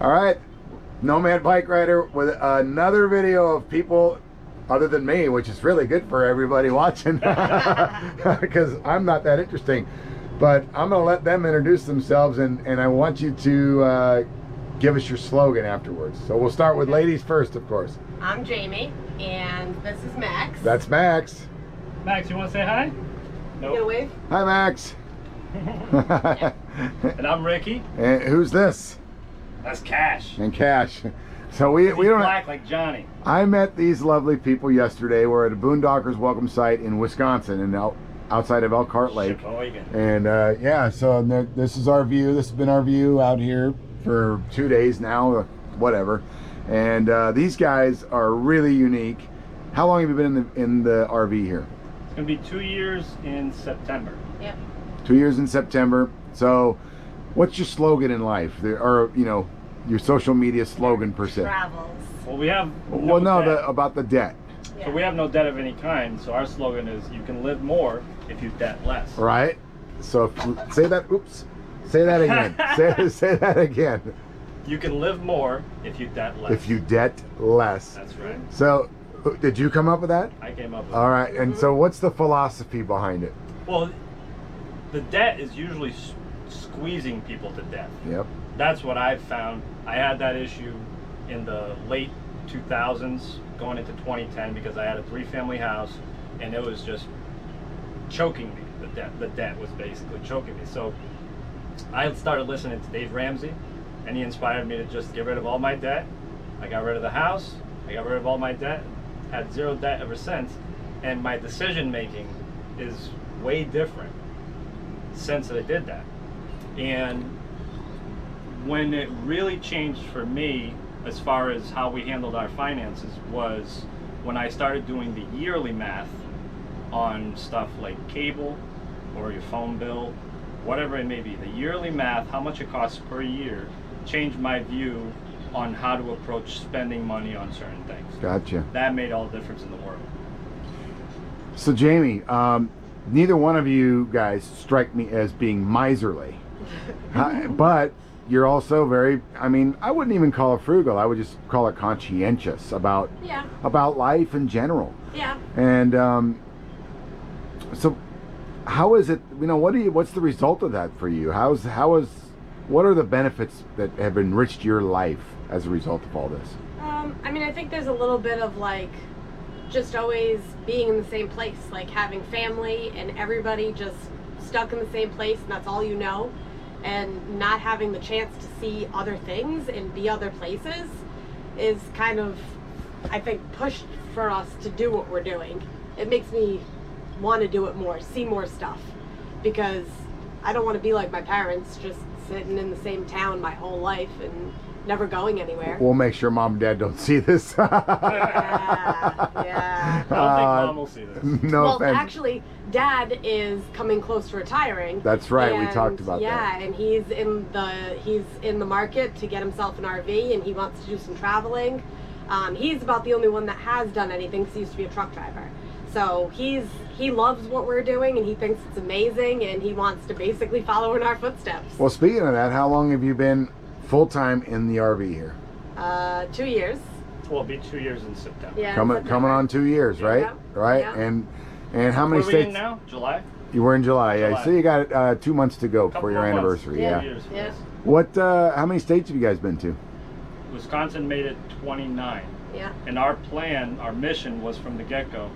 All right, Nomad Bike Rider with another video of people other than me, which is really good for everybody watching because I'm not that interesting. But I'm going to let them introduce themselves, and I want you to give us your slogan afterwards. So we'll start with ladies first, of course. I'm Jamie, and this is Max. That's Max. Max, you want to say hi? Nope. Get a wave. Hi, Max. And I'm Ricky. And who's this? That's Cash. And Cash. So we don't black like Johnny. I met these lovely people yesterday. We're at a Boondockers welcome site in Wisconsin, and outside of Elkhart Lake. Sheboygan. And yeah, so this is our view. This has been our view out here for 2 days now, whatever. And these guys are really unique. How long have you been in the RV here? It's gonna be 2 years in September. Yep. 2 years in September. So, what's your slogan in life, or you know, your social media slogan per se? Travels. Well, we have debt. About the debt. Yeah. So we have no debt of any kind. So our slogan is, "You can live more if you debt less." Right. So say that. Oops. Say that again. say that again. You can live more if you debt less. If you debt less. That's right. So, did you come up with that? I came up with All right. And so, what's the philosophy behind it? Well, the debt is usually squeezing people to death. Yep. That's what I've found. I had that issue in the late 2000s going into 2010 because I had a 3-family house and it was just choking me. The debt was basically choking me. So I started listening to Dave Ramsey, and he inspired me to just get rid of all my debt. I got rid of the house. I got rid of all my debt. Had zero debt ever since. And my decision making is way different since I did that. And when it really changed for me as far as how we handled our finances was when I started doing the yearly math on stuff like cable or your phone bill, whatever it may be. The yearly math, how much it costs per year, changed my view on how to approach spending money on certain things. Gotcha. That made all the difference in the world. So Jamie, neither one of you guys strike me as being miserly, but you're also very, I mean, I wouldn't even call it frugal. I would just call it conscientious about life in general. Yeah. And so how is it, you know, what's the result of that for you? What are the benefits that have enriched your life as a result of all this? I mean, I think there's a little bit of like just always being in the same place, like having family and everybody just stuck in the same place, and that's all you know, and not having the chance to see other things and be other places is kind of, I think, pushed for us to do what we're doing. It makes me want to do it more, see more stuff, because I don't want to be like my parents, just sitting in the same town my whole life and never going anywhere. We'll make sure Mom and Dad don't see this. Yeah. I don't think Mom will see this. No Well, offense. actually, Dad is coming close to retiring. That's right. We and, talked about that. Yeah, and he's in the market to get himself an RV, and he wants to do some traveling. He's about the only one that has done anything, because he used to be a truck driver. So he loves what we're doing, and he thinks it's amazing, and he wants to basically follow in our footsteps. Well, speaking of that, how long have you been full-time in the RV here? 2 years. Well, it'll be 2 years in September. Yeah. Coming on 2 years, right? Yeah. Right. Yeah. And how many Where are we states? in now? July? You were in July. Yeah. July. So you got 2 months to go for Couple your more months. anniversary. Yeah. Yeah. 2 years for Yeah. us. What? How many states have you guys been to? Wisconsin made it 29. Yeah. And our plan, our mission was from the get-go,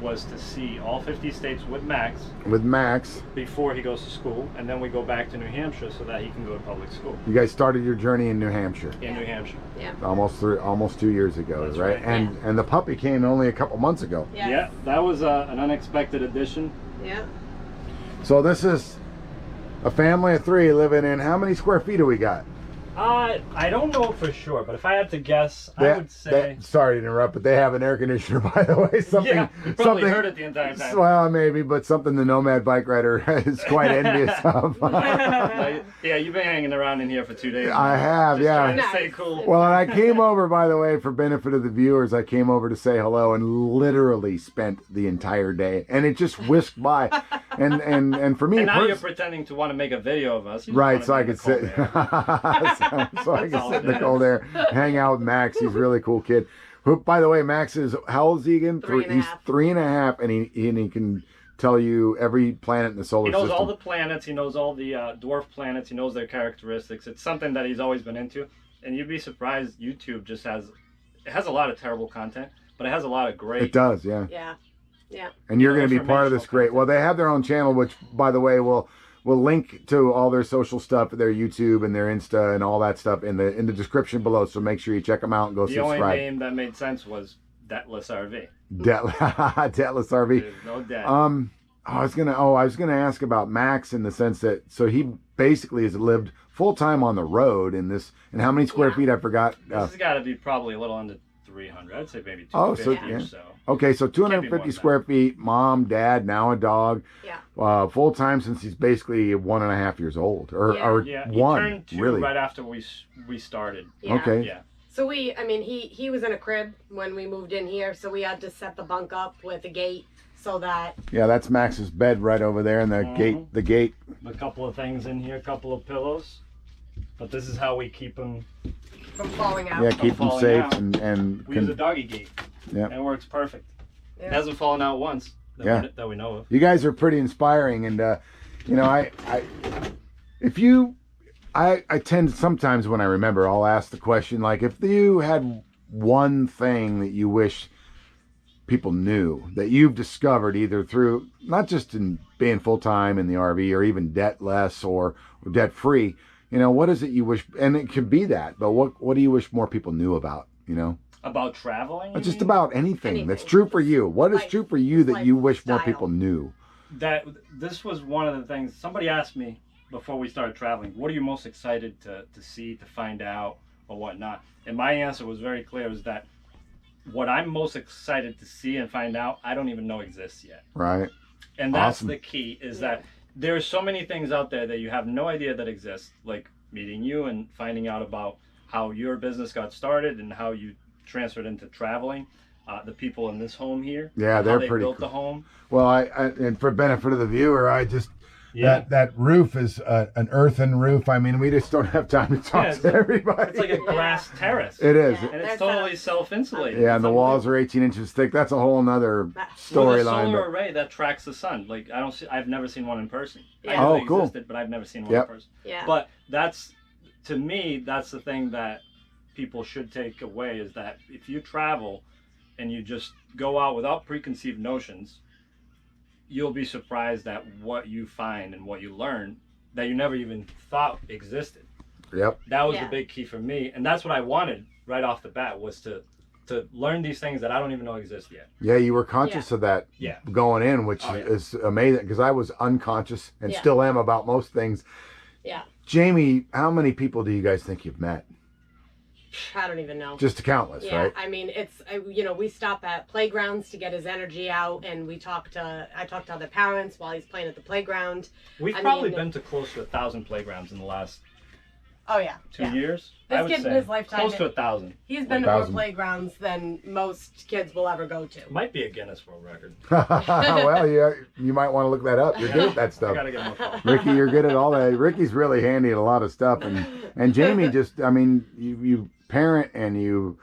was to see all 50 states with Max With Max, before he goes to school, and then we go back to New Hampshire so that he can go to public school you guys started your journey in New Hampshire in New Hampshire. Yeah. almost 2 years ago, That's right? right. And the puppy came only a couple months ago. Yes. Yeah, that was an unexpected addition. Yeah. So this is a family of 3 living in, how many square feet do we got? I don't know for sure, but if I had to guess, I would say... sorry to interrupt, but they have an air conditioner, by the way. Something, yeah, you probably heard it the entire time. Well, maybe, but something the Nomad Bike Rider is quite envious of. Yeah, you've been hanging around in here for 2 days. I have, Just yeah. trying to stay cool. Well, and I came over, by the way, for benefit of the viewers, I came over to say hello and literally spent the entire day. And it just whisked by. and for me, And now you're pretending to want to make a video of us. You just right? wanna So be I in the could cold sit, air. so I That's could all sit in it the cold is. air, hang out with Max. He's a really cool kid. Who, by the way, Max is how old is he again? Three and a He's half. 3.5, and he can tell you every planet in the solar He knows system. all the planets. He knows all the dwarf planets. He knows their characteristics. It's something that he's always been into. And you'd be surprised. YouTube just has a lot of terrible content, but it has a lot of great. It does, yeah. Yeah. Yeah. And you're going to be part of this informational great. Well, they have their own channel, which, by the way, we'll link to all their social stuff, their YouTube and their Insta and all that stuff in the description below. So make sure you check them out and go The subscribe. only name that made sense was Detless RV. Detless RV. There's no debt. I was gonna ask about Max in the sense that so he basically has lived full time on the road in this, and how many square Yeah. feet I forgot. This has got to be probably a little under 300. I'd say maybe 250 Oh, so, or yeah. so. Okay, so Can't be more 250 than square feet, mom, dad, now a dog. Yeah. Full time since he's basically 1.5 years old, Yeah. or Yeah, he one, turned 2 really. right after we started. Yeah. Okay. Yeah. So he was in a crib when we moved in here, so we had to set the bunk up with a gate so that. Yeah, that's Max's bed right over there, and the Mhm. gate. A couple of things in here, a couple of pillows. But this is how we keep them. From falling out. Yeah, keep them falling safe out. and We use a doggy gate. Yeah. And it works perfect. Yeah. It hasn't fallen out once that we know of. You guys are pretty inspiring, and I tend sometimes when I remember, I'll ask the question like, if you had one thing that you wish people knew that you've discovered either through not just in being full time in the RV or even debt-less or debt free, what is it you wish? And it could be that, but what do you wish more people knew about? About traveling? you Just mean? about anything that's Anything. true for you. What is Life- true for you that you wish more lifestyle. people knew? That this was one of the things somebody asked me before we started traveling. What are you most excited to see, to find out, or whatnot? And my answer was very clear: is that what I'm most excited to see and find out, I don't even know exists yet. Right. And that's Awesome. the key: is that there's so many things out there that you have no idea that exist, like meeting you and finding out about how your business got started and how you transferred into traveling. The people in this home here, Yeah, how they're they pretty built cool. the home. Well, and for benefit of the viewer, Yeah. that roof is an earthen roof. I mean, we just don't have time to talk Yeah, to everybody. It's like a grass terrace. It is. Yeah. And it's There's totally a- self-insulated. Yeah, It's and the walls are 18 inches thick. That's a whole nother with a storyline. solar but- array that tracks the sun. Like I've never seen one in person. I Yeah. knew Oh, they cool. existed, but I've never seen one Yep. in person. Yeah. But to me, that's the thing that people should take away, is that if you travel and you just go out without preconceived notions, you'll be surprised at what you find and what you learn that you never even thought existed. Yep. That was Yeah. the big key for me, and that's what I wanted right off the bat, was to learn these things that I don't even know exist yet. Yeah, you were conscious of that Yeah. going in, which Oh, yeah. is amazing because I was unconscious and Yeah. still am about most things. Yeah. Jamie, how many people do you guys think you've met? I don't even know. Just countless, Yeah, right? I mean, we stop at playgrounds to get his energy out, and I talk to other parents while he's playing at the playground. We've I probably mean- been to close to 1,000 playgrounds in the last Oh yeah, 2 yeah. years. This I would kid in say his lifetime close to did- 1,000. He's been to more 1,000. playgrounds than most kids will ever go to. Might be a Guinness World Record. Well, yeah, you might want to look that up. You're good at that I stuff. gotta get more phone. Ricky, you're good at all that. Ricky's really handy at a lot of stuff, and Jamie just, I mean, you parent and you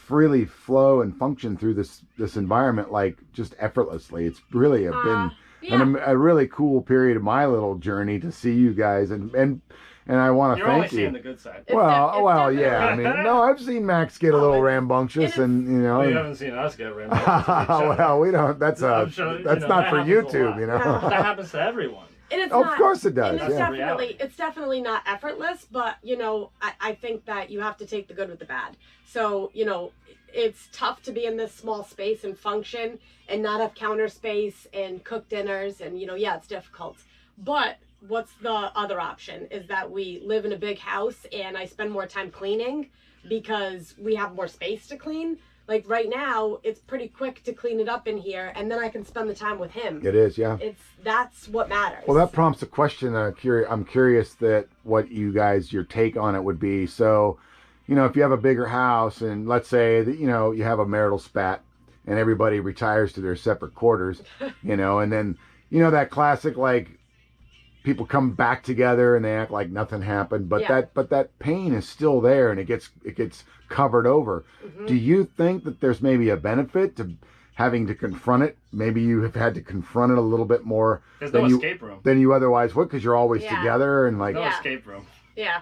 freely flow and function through this environment like just effortlessly. It's really been Yeah. a really cool period of my little journey to see you guys, and I want to You're only thank seeing you. the good side. It's Well, definitely- yeah. I mean, no, I've seen Max get a Oh, little it's- rambunctious, and you know. Well, you and- haven't seen us get rambunctious. well, we don't. That's I'm sure, you that's know, not that for happens a YouTube, lot. you know. That happens to everyone. And it's Of not, course it does. And it's Yeah. definitely not effortless, but I think that you have to take the good with the bad. So, it's tough to be in this small space and function and not have counter space and cook dinners and it's difficult. But what's the other option is that we live in a big house and I spend more time cleaning because we have more space to clean. Like right now, it's pretty quick to clean it up in here, and then I can spend the time with him. It is, yeah. That's what matters. Well, that prompts a question. I'm curious that what your take on it would be. So, if you have a bigger house, and let's say that you have a marital spat, and everybody retires to their separate quarters, and then you know, that classic, like, people come back together and they act like nothing happened, but Yeah. that pain is still there and it gets covered over. Mm-hmm. Do you think that there's maybe a benefit to having to confront it? Maybe you have had to confront it a little bit more There's than no you escape room. than you otherwise would, because you're always Yeah. together and like No Yeah. escape room. Yeah.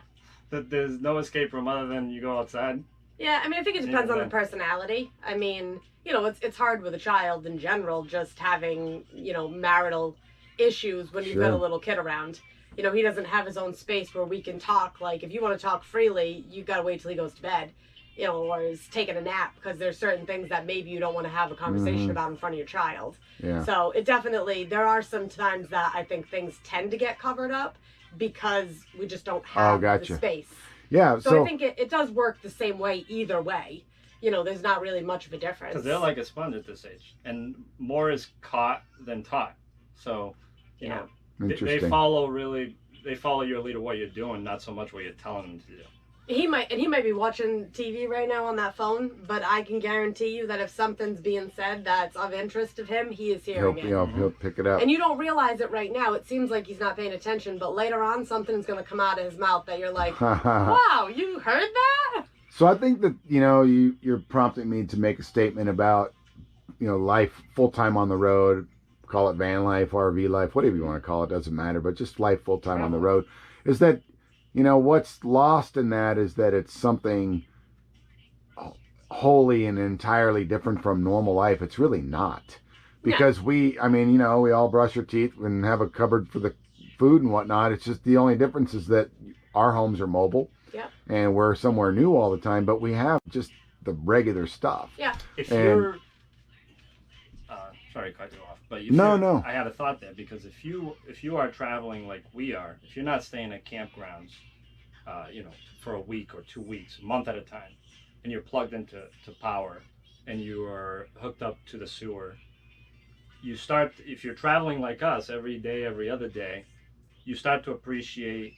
There's no escape room other than you go outside. Yeah, I mean, I think it depends on the Yeah. personality. I mean, you know, it's hard with a child in general, just having, you know, marital issues when you've got a Sure. little kid around. You know, he doesn't have his own space where we can talk. Like, if you want to talk freely, you got to wait till he goes to bed, you know, or is taking a nap, because there's certain things that maybe you don't want to have a conversation Mhm. about in front of your child. yeah. So it definitely, there are some times that I think things tend to get covered up because we just don't have gotcha. the space. Yeah, So I think it does work the same way either way. You know, there's not really much of a difference. Because they're like a sponge at this age, and more is caught than taught. So, you Yeah. know, they interesting. they follow your lead of what you're doing, not so much what you're telling them to do. He might be watching TV right now on that phone, but I can guarantee you that if something's being said that's of interest to him, he is hearing it. He'll pick it up. And you don't realize it right now. It seems like he's not paying attention, but later on something's going to come out of his mouth that you're like, wow, you heard that? So I think that, you know, you're prompting me to make a statement about, you know, life full-time on the road, call it van life, RV life, whatever you want to call it, doesn't matter, but just life full-time on the road, is that, you know, what's lost in that is that it's something wholly and entirely different from normal life. It's really not. Because we all brush our teeth and have a cupboard for the food and whatnot. It's just the only difference is that our homes are mobile. Yep. And we're somewhere new all the time, but we have just the regular stuff. Yeah. If And- you're, sorry to cut you off, but No. I had a thought there, because if you are traveling like we are, if you're not staying at campgrounds, you know, for a week or 2 weeks, a month at a time, and you're plugged into power, and you are hooked up to the sewer, you start, if you're traveling like us every day, every other day, you start to appreciate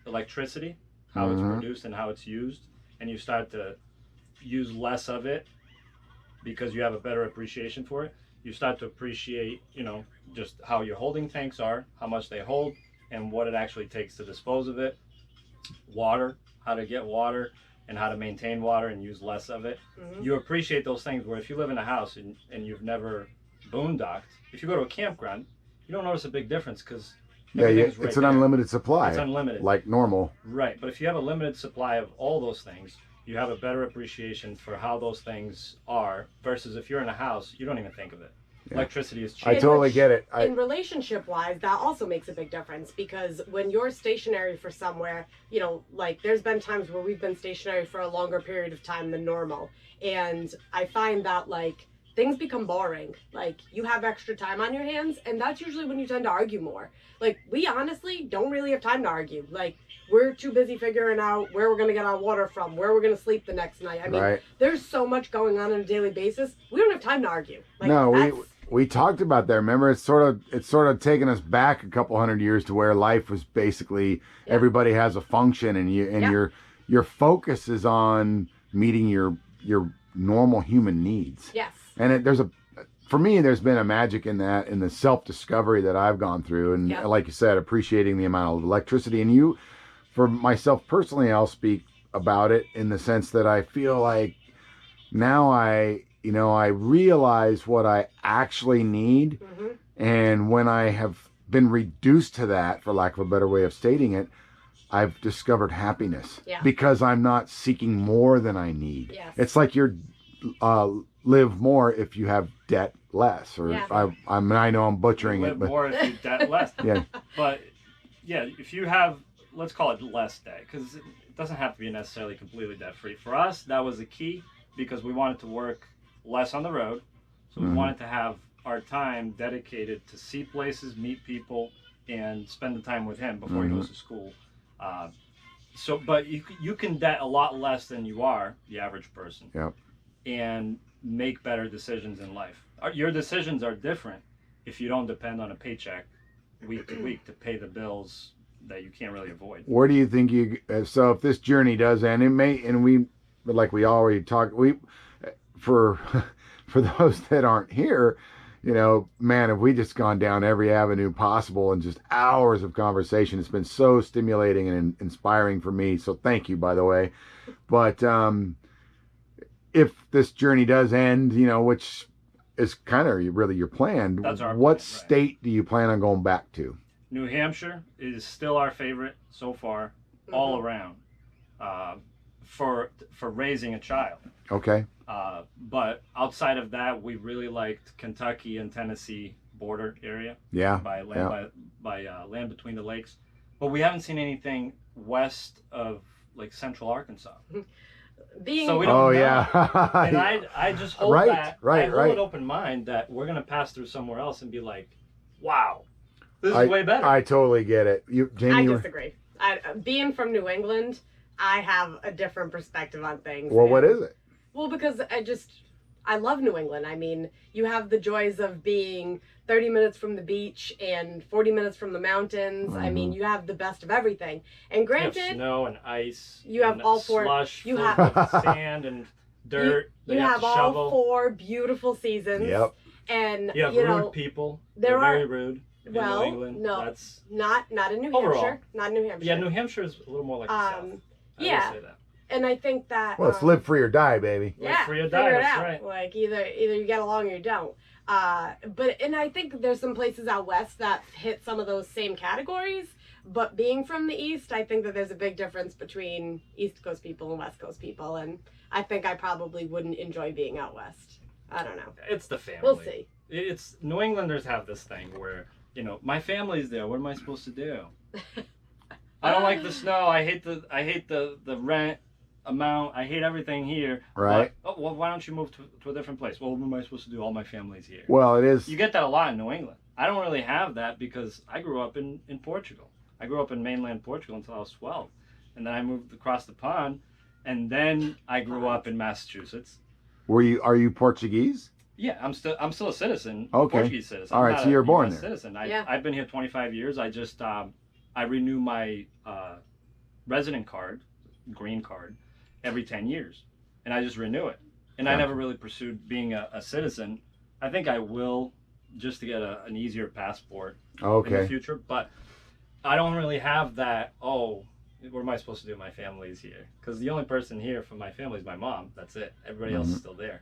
electricity, how it's produced and how it's used, and you start to use less of it because you have a better appreciation for it. You start to appreciate, you know, just how your holding tanks are, how much they hold, and what it actually takes to dispose of it. Water, how to get water and how to maintain water and use less of it. Mm-hmm. You appreciate those things, where if you live in a house and you've never boondocked, if you go to a campground, you don't notice a big difference, because It's an unlimited supply. It's unlimited. Like normal. Right, but if you have a limited supply of all those things, you have a better appreciation for how those things are, versus if you're in a house, you don't even think of it. Yeah. Electricity is cheap. I totally get it. In relationship wise, that also makes a big difference, because when you're stationary for somewhere, you know, like there's been times where we've been stationary for a longer period of time than normal. And I find that like things become boring. Like you have extra time on your hands, and that's usually when you tend to argue more. Like we honestly don't really have time to argue. Like we're too busy figuring out where we're going to get our water from, where we're going to sleep the next night. I mean, there's so much going on a daily basis. We don't have time to argue. Like, no, we talked about that. Remember, it's sort of taken us back a couple hundred years to where life was basically everybody has a function, and your focus is on meeting your normal human needs. Yes. And for me, there's been a magic in that, in the self-discovery that I've gone through, and like you said, appreciating the amount of electricity. And for myself personally, I'll speak about it in the sense that I feel like now I realize what I actually need. Mm-hmm. And when I have been reduced to that, for lack of a better way of stating it, I've discovered happiness because I'm not seeking more than I need. Yes. It's like you're live more if you have debt less, or I know I'm butchering you it, live but more if you debt less. Yeah. But yeah, if you have, let's call it less debt, because it doesn't have to be necessarily completely debt free. For us, that was the key, because we wanted to work less on the road, so we wanted to have our time dedicated to see places, meet people, and spend the time with him before he goes to school. But you can debt a lot less than you are the average person. Yep. And make better decisions in life. Your decisions are different if you don't depend on a paycheck week to week to pay the bills that you can't really avoid. Where do you think so if this journey does end, but like we already talked, for those that aren't here, you know, man, have we just gone down every avenue possible and just hours of conversation. It's been so stimulating and inspiring for me. So thank you, by the way. But if this journey does end, you know, which is kind of really your plan, That's our what plan, right. state do you plan on going back to? New Hampshire is still our favorite so far, all around, for raising a child. Okay. But outside of that, we really liked Kentucky and Tennessee border area. Yeah. By land, by land between the lakes. But we haven't seen anything west of like central Arkansas. So we don't know. Yeah. And I just hold Right, that. right, I hold right. an open mind that we're gonna pass through somewhere else and be like, wow, this is way better. I totally get it. Jamie, I disagree. Being from New England, I have a different perspective on things. well, what is it? Well, because I love New England. I mean, you have the joys of being 30 minutes from the beach and 40 minutes from the mountains. I mean, you have the best of everything. And You have granted, snow and ice. you have and all four. slush, You full have of sand and dirt. you that have to all shovel. 4 beautiful seasons. Yep. And You have you rude know, people. there They're very are- rude. In well, New England. no, That's not in New Overall. Hampshire. Not in New Hampshire. yeah. New Hampshire is a little more like the South. I yeah. will say that. And I think that Well, it's live free or die, baby. Live yeah, free or figure die, it that's out. right. Like either you get along or you don't. And I think there's some places out west that hit some of those same categories. But being from the East, I think that there's a big difference between East Coast people and West Coast people. And I think I probably wouldn't enjoy being out west. I don't know. It's the family. We'll see. It's New Englanders have this thing where, you know, my family's there. What am I supposed to do? I don't like the snow. I hate the rent amount. I hate everything here. Right. But, well, why don't you move to a different place? Well, what am I supposed to do? All my family's here. Well, it is. You get that a lot in New England. I don't really have that because I grew up in Portugal. I grew up in mainland Portugal until I was 12. And then I moved across the pond. And then I grew up in Massachusetts. Are you Portuguese? Yeah, I'm still a citizen. Okay. Portuguese citizen. All I'm right, not so you're a born US there. Citizen. Yeah. I've been here 25 years. I just I renew my resident card, green card, every 10 years, and I just renew it. And I Gotcha. never really pursued being a citizen. I think I will, just to get an easier passport in the Okay. future. But I don't really have that. Oh, what am I supposed to do? My family's here, because the only person here from my family is my mom. That's it. Everybody else is still there.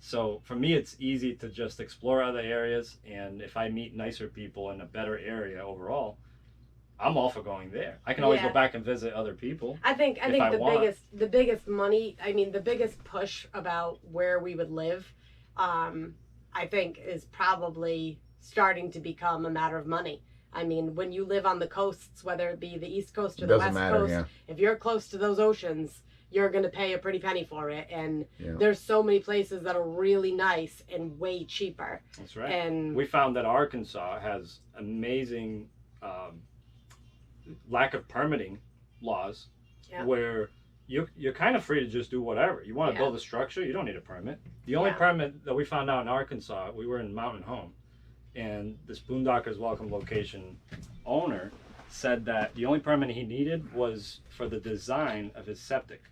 So for me, it's easy to just explore other areas, and if I meet nicer people in a better area overall, I'm all for going there. I can always Yeah. go back and visit other people. I think If I want. the biggest money, I mean the biggest push about where we would live, I think is probably starting to become a matter of money. I mean, when you live on the coasts, whether it be the East Coast or the Doesn't West matter, Coast, yeah. if you're close to those oceans, you're going to pay a pretty penny for it. And Yeah. there's so many places that are really nice and way cheaper. That's right. And We found that Arkansas has amazing lack of permitting laws, Yeah. where you're kind of free to just do whatever. You want to Yeah. build a structure, you don't need a permit. The only Yeah. permit that we found out in Arkansas, we were in Mountain Home, and this Boondockers Welcome Location owner said that the only permit he needed was for the design of his septic,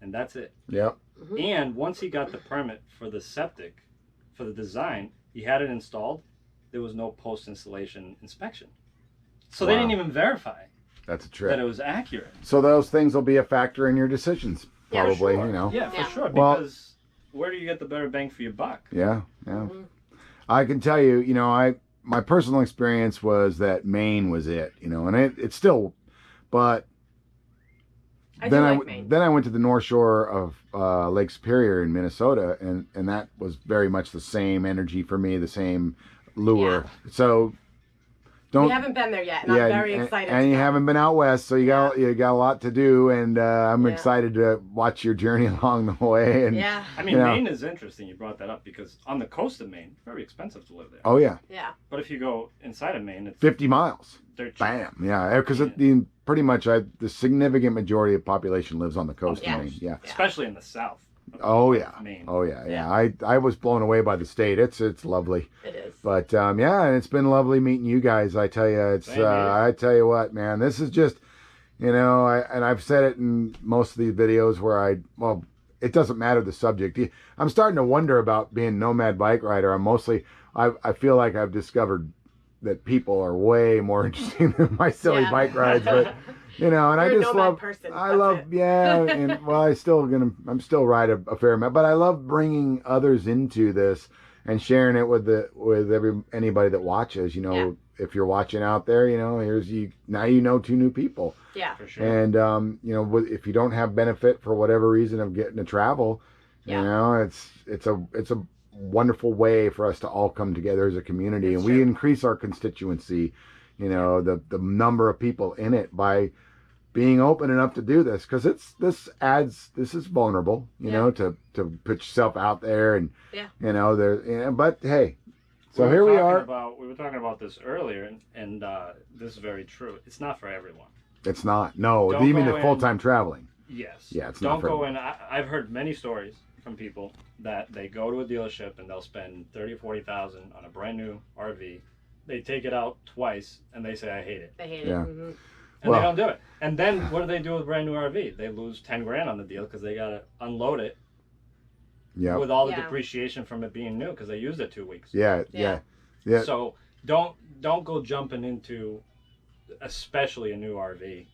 and that's it. Yep. And once he got the permit for the septic, for the design, he had it installed, there was no post-installation inspection. So they Wow. didn't even verify That's a that trip. it was accurate. So those things will be a factor in your decisions, Yeah, for probably. sure. You know. Yeah, for Yeah. sure, Well- because where do you get the better bang for your buck? Yeah. Yeah. Mhm. I can tell you, you know, my personal experience was that Maine was it, you know, and it's still, but I do then like Maine. then I went to the North Shore of Lake Superior in Minnesota, and that was very much the same energy for me, the same lure. So don't. We haven't been there yet, and I'm very excited. And to you go. haven't been out west, so you got a lot to do, and I'm Yeah. excited to watch your journey along the way. And Yeah, I mean, Yeah. Maine is interesting. You brought that up because on the coast of Maine, very expensive to live there. oh yeah, yeah. But if you go inside of Maine, it's 50 miles. dirt cheap. Bam, yeah, because Yeah. pretty much the significant majority of population lives on the coast Yeah. of Maine. Yeah. Especially in the south. of Oh yeah. Maine. Oh yeah. I was blown away by the state. It's lovely. It is. But yeah, and it's been lovely meeting you guys. I tell you, it's Same here. I tell you what, man, this is just, you know, and I've said it in most of these videos where it doesn't matter the subject. I'm starting to wonder about being a nomad bike rider. I'm mostly I feel like I've discovered that people are way more interesting than my silly bike rides, but you know, and You're I just love, person, I love, it. yeah, and well, I'm still ride a fair amount, but I love bringing others into this and sharing it with anybody that watches. You know, if you're watching out there, you know, now you know 2 new people. Yeah, for sure. And you know, if you don't have benefit for whatever reason of getting to travel, you know, it's a wonderful way for us to all come together as a community, and we increase our constituency, you know, the number of people in it by being open enough to do this, because this is vulnerable, you know, to put yourself out there, and you know, but hey, so here we are. We were talking about this earlier, and this is very true. It's not for everyone. It's not. No, Don't even the go full-time traveling. Yes. Yeah, it's Don't not for go everyone. in. I've heard many stories from people that they go to a dealership and they'll spend $30,000 or $40,000 on a brand new RV. They take it out twice and they say, I hate it. They hate Yeah. it. Mm-hmm. And they don't do it. And then what do they do with a brand new RV? They lose 10 grand on the deal because they got to unload it with all the depreciation from it being new because they used it 2 weeks. Yeah. So don't go jumping into, especially a new RV.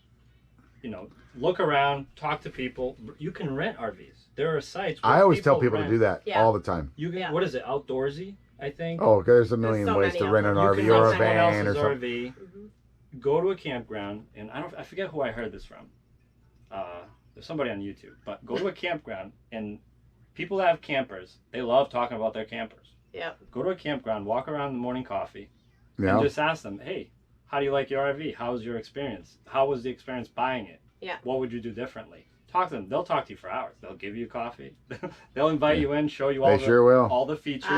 You know, look around, talk to people. You can rent RVs. There are sites where I always tell people rent. to do that all the time. You can, what is it, Outdoorsy, I think? Oh, there's a million so ways to many rent an of them. RV You or can a rent someone van or else's something. RV, go to a campground, and I forget who I heard this from. There's somebody on YouTube, but go to a campground, and people that have campers, they love talking about their campers. Yeah. Go to a campground, walk around in the morning coffee, Yeah. and just ask them, hey, how do you like your RV? How was your experience? How was the experience buying it? Yeah. What would you do differently? Talk to them. They'll talk to you for hours. They'll give you coffee. They'll invite you in, show you all the features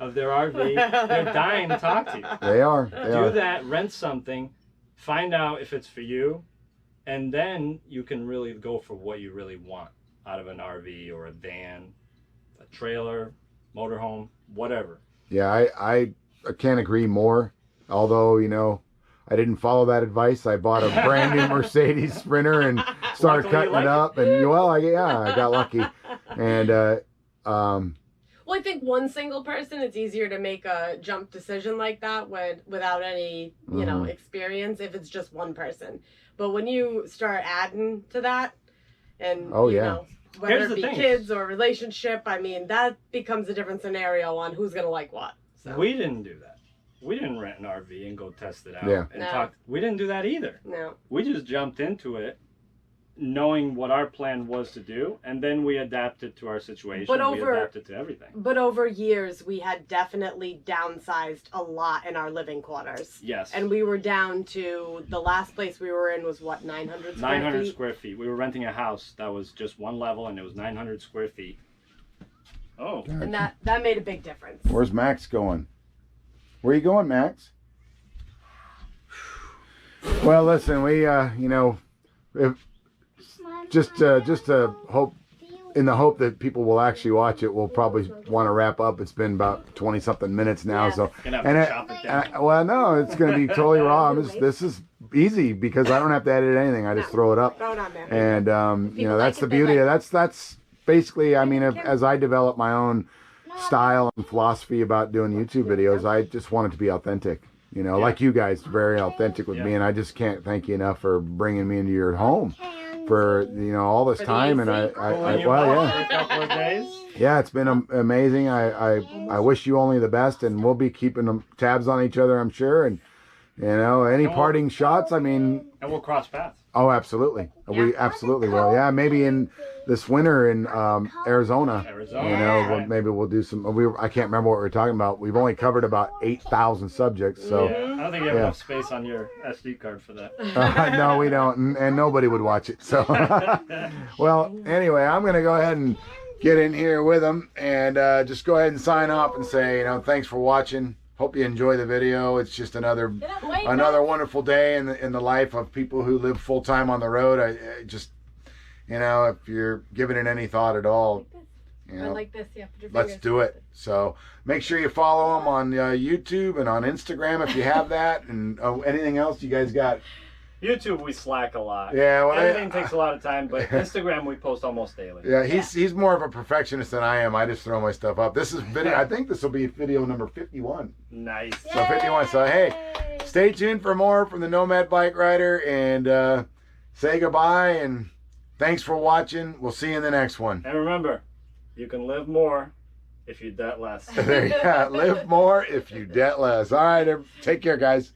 of their RV. They're dying to talk to you. They are. Do that. Rent something. Find out if it's for you, and then you can really go for what you really want out of an RV or a van, a trailer, motorhome, whatever. Yeah, I can't agree more. Although, you know, I didn't follow that advice. I bought a brand new Mercedes Sprinter and started cutting it up. And well, I got lucky. And well, I think one single person, it's easier to make a jump decision like that without any, you know, experience if it's just one person. But when you start adding to that, and you know, whether it be kids or relationship, I mean, that becomes a different scenario on who's gonna like what. So. We didn't do that. We didn't rent an RV and go test it out and talk. We didn't do that either. No. We just jumped into it knowing what our plan was to do, and then we adapted to our situation. We adapted to everything. But over years, we had definitely downsized a lot in our living quarters. Yes. And we were down to, the last place we were in was what, 900 square feet? 900 square feet. We were renting a house that was just one level, and it was 900 square feet. Oh. And that made a big difference. Where's Max going? Where are you going, Max? Well, listen, we, you know, just to hope, in the hope that people will actually watch it, we'll probably want to wrap up. It's been about 20-something minutes now, so. Well, no, it's going to be totally raw. This is easy because I don't have to edit anything. I just throw it up. Throw it on there. And you know, that's the beauty. That's basically. I mean, as I develop my own style and philosophy about doing YouTube videos, I just want it to be authentic. You know, like you guys, very authentic with me, and I just can't thank you enough for bringing me into your home for, you know, all this time. And yeah, it's been amazing. I wish you only the best, and we'll be keeping tabs on each other, I'm sure. And you know, any parting shots? I mean, and we'll cross paths. Oh, absolutely. We absolutely will. Yeah, maybe in this winter in Arizona. You know, maybe we'll do some. I can't remember what we were talking about. We've only covered about 8,000 subjects. So I don't think you have enough space on your SD card for that. No, we don't, and nobody would watch it. So, well, anyway, I'm going to go ahead and get in here with them and just go ahead and sign off and say, you know, thanks for watching. Hope you enjoy the video. It's just another wonderful day in the life of people who live full time on the road. I just, you know, if you're giving it any thought at all, you know, like this, let's do it. So make sure you follow them on YouTube and on Instagram if you have that, and anything else you guys got. YouTube we slack a lot. Yeah, well, Editing takes a lot of time, but Instagram we post almost daily. Yeah, he's more of a perfectionist than I am. I just throw my stuff up. This is video. I think this will be video number 51. Nice. So 51. So hey, stay tuned for more from the Nomad Bike Rider, and say goodbye and thanks for watching. We'll see you in the next one. And remember, you can live more if you debt less. There you go. Live more if you debt less. All right, take care, guys.